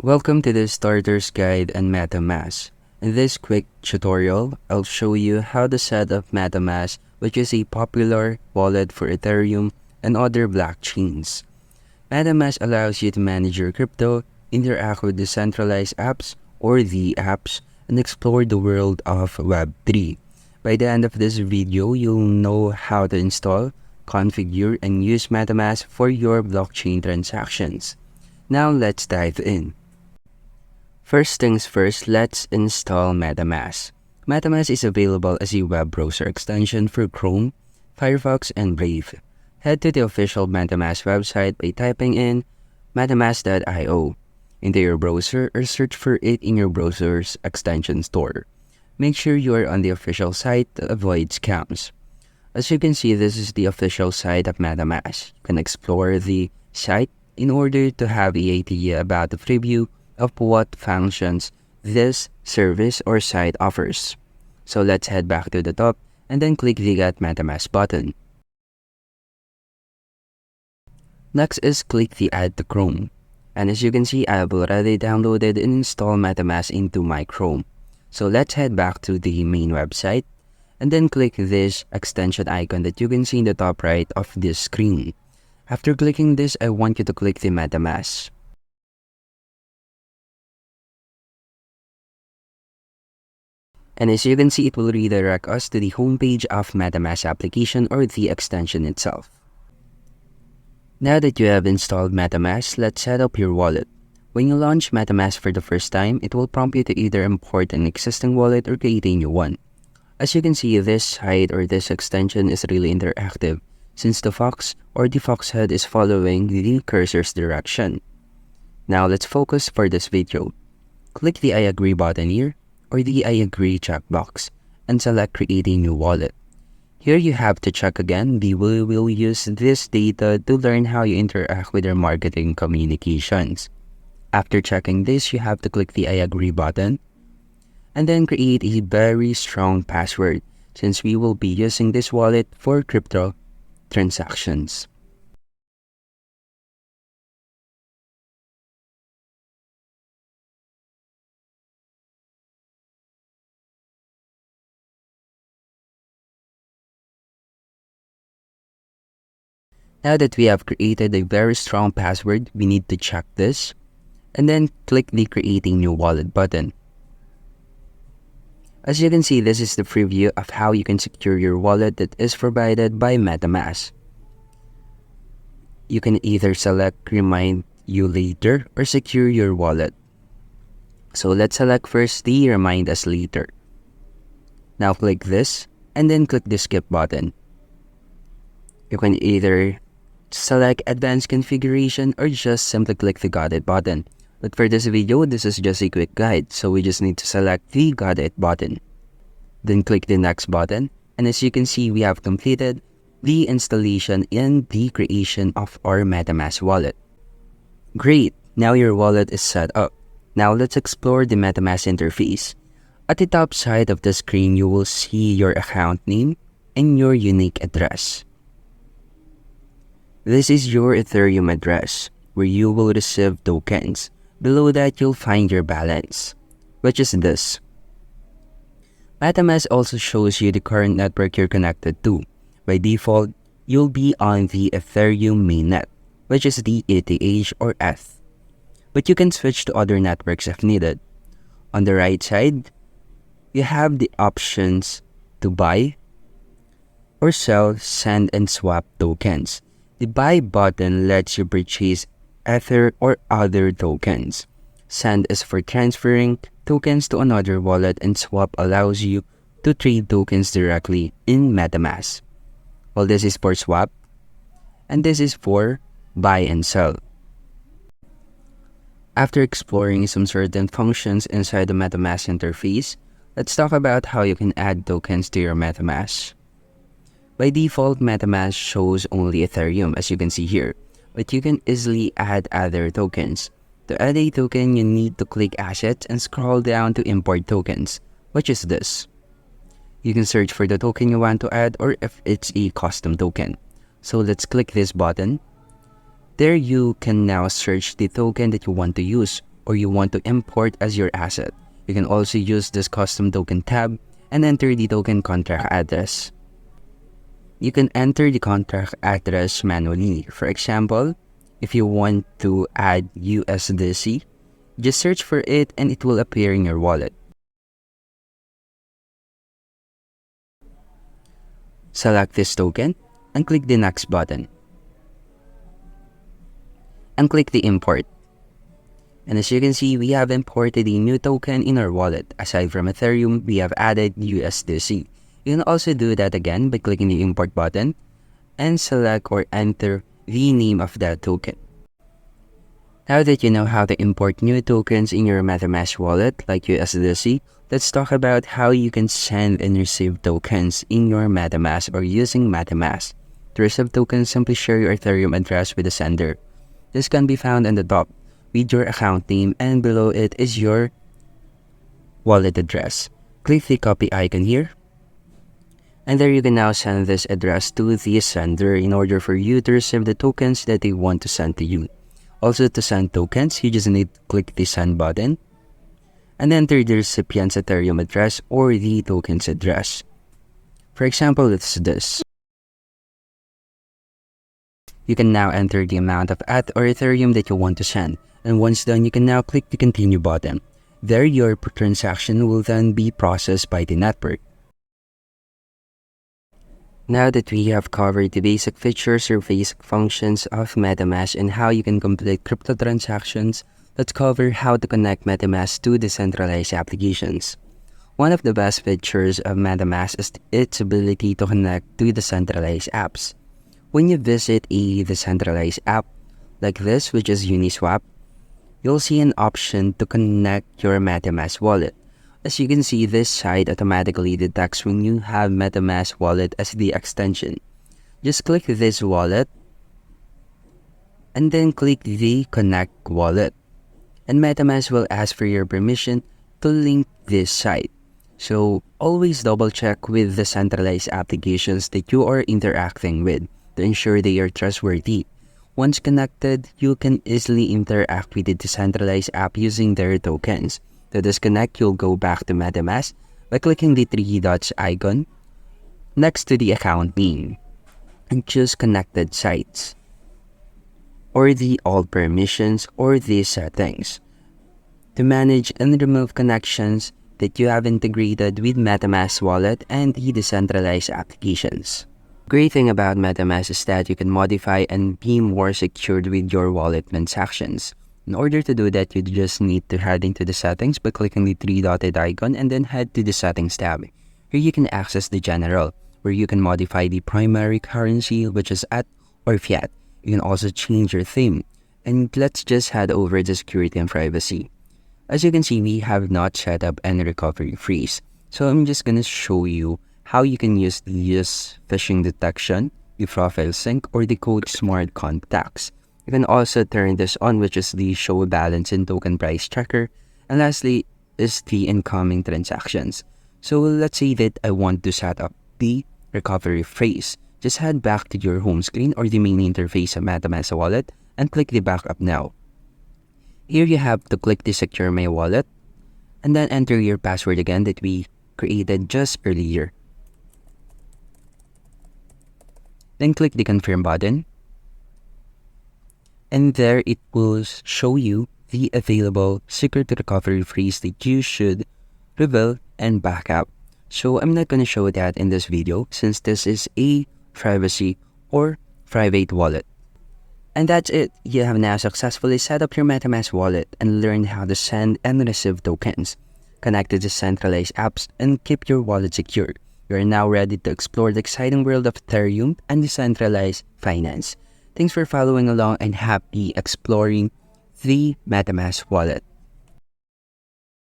Welcome to the Starter's Guide on Metamask. In this quick tutorial, I'll show you how to set up Metamask, which is a popular wallet for Ethereum and other blockchains. Metamask allows you to manage your crypto, interact with decentralized apps or dApps, and explore the world of Web3. By the end of this video, you'll know how to install, configure, and use Metamask for your blockchain transactions. Now let's dive in. First things first, let's install Metamask. Metamask is available as a web browser extension for Chrome, Firefox, and Brave. Head to the official Metamask website by typing in metamask.io into your browser or search for it in your browser's extension store. Make sure you are on the official site to avoid scams. As you can see, this is the official site of Metamask. You can explore the site in order to have an idea about the preview of what functions this service or site offers. So let's head back to the top and then click the Get Metamask button. Next is click the Add to Chrome. And as you can see, I have already downloaded and installed Metamask into my Chrome. So let's head back to the main website and then click this extension icon that you can see in the top right of this screen. After clicking this, I want you to click the Metamask. And as you can see, it will redirect us to the homepage of Metamask application or the extension itself. Now that you have installed Metamask, let's set up your wallet. When you launch Metamask for the first time, it will prompt you to either import an existing wallet or create a new one. As you can see, this site or this extension is really interactive since the fox or the fox head is following the cursor's direction. Now let's focus for this video. Click the I agree button here or the I agree checkbox and select create a new wallet. Here you have to check again we will use this data to learn how you interact with your marketing communications. After checking this, you have to click the I agree button and then create a very strong password since we will be using this wallet for crypto transactions. Now that we have created a very strong password, we need to check this and then click the creating new wallet button. As you can see, this is the preview of how you can secure your wallet that is provided by Metamask. You can either select remind you later or secure your wallet. So let's select first the remind us later. Now click this and then click the skip button. You can either select advanced configuration or just simply click the got it button. But for this video, this is just a quick guide, so we just need to select the got it button. Then click the next button, and as you can see, we have completed the installation and the creation of our Metamask wallet. Great! Now your wallet is set up. Now let's explore the Metamask interface. At the top side of the screen, you will see your account name and your unique address. This is your Ethereum address, where you will receive tokens. Below that, you'll find your balance, which is this. Metamask also shows you the current network you're connected to. By default, you'll be on the Ethereum mainnet, which is the ETH or ETH. But you can switch to other networks if needed. On the right side, you have the options to buy or sell, send, and swap tokens. The buy button lets you purchase Ether or other tokens. Send is for transferring tokens to another wallet, and swap allows you to trade tokens directly in Metamask. Well, this is for swap, and this is for buy and sell. After exploring some certain functions inside the Metamask interface, let's talk about how you can add tokens to your Metamask. By default, Metamask shows only Ethereum, as you can see here, but you can easily add other tokens. To add a token, you need to click Assets and scroll down to Import Tokens, which is this. You can search for the token you want to add or if it's a custom token. So let's click this button. There you can now search the token that you want to use or you want to import as your asset. You can also use this custom token tab and enter the token contract address. You can enter the contract address manually. For example, if you want to add USDC, just search for it and it will appear in your wallet. Select this token and click the next button. And click the import. And as you can see, we have imported a new token in our wallet. Aside from Ethereum, we have added USDC. You can also do that again by clicking the import button and select or enter the name of that token. Now that you know how to import new tokens in your Metamask wallet like USDC, let's talk about how you can send and receive tokens in your Metamask or using Metamask. To receive tokens, simply share your Ethereum address with the sender. This can be found on the top with your account name, and below it is your wallet address. Click the copy icon here. And there you can now send this address to the sender in order for you to receive the tokens that they want to send to you. Also, to send tokens, you just need to click the send button and enter the recipient's Ethereum address or the token's address. For example, it's this. You can now enter the amount of ETH or Ethereum that you want to send. And once done, you can now click the continue button. There, your transaction will then be processed by the network. Now that we have covered the basic features or basic functions of Metamask and how you can complete crypto transactions, let's cover how to connect Metamask to decentralized applications. One of the best features of Metamask is its ability to connect to decentralized apps. When you visit a decentralized app like this, which is Uniswap, you'll see an option to connect your Metamask wallet. As you can see, this site automatically detects when you have Metamask wallet as the extension. Just click this wallet and then click the connect wallet. And Metamask will ask for your permission to link this site. So always double check with the centralized applications that you are interacting with to ensure they are trustworthy. Once connected, you can easily interact with the decentralized app using their tokens. To disconnect, you'll go back to Metamask by clicking the three dots icon next to the account name and choose Connected Sites or the All Permissions or the Settings to manage and remove connections that you have integrated with Metamask wallet and the decentralized applications. Great thing about Metamask is that you can modify and be more secured with your wallet transactions. In order to do that, you just need to head into the settings by clicking the three-dotted icon and then head to the settings tab. Here you can access the general, where you can modify the primary currency, which is ETH or fiat. You can also change your theme. And let's just head over to security and privacy. As you can see, we have not set up any recovery freeze. So I'm just going to show you how you can use the phishing detection, the profile sync, or the code smart contacts. You can also turn this on, which is the show balance and token price tracker. And lastly is the incoming transactions. So let's say that I want to set up the recovery phrase. Just head back to your home screen or the main interface of Metamask wallet and click the backup now. Here you have to click the secure my wallet and then enter your password again that we created just earlier. Then click the confirm button. And there it will show you the available secret recovery phrase that you should reveal and back up. So I'm not going to show that in this video since this is a privacy or private wallet. And that's it. You have now successfully set up your Metamask wallet and learned how to send and receive tokens, connect to decentralized apps, and keep your wallet secure. You are now ready to explore the exciting world of Ethereum and decentralized finance. Thanks for following along and happy exploring the Metamask wallet.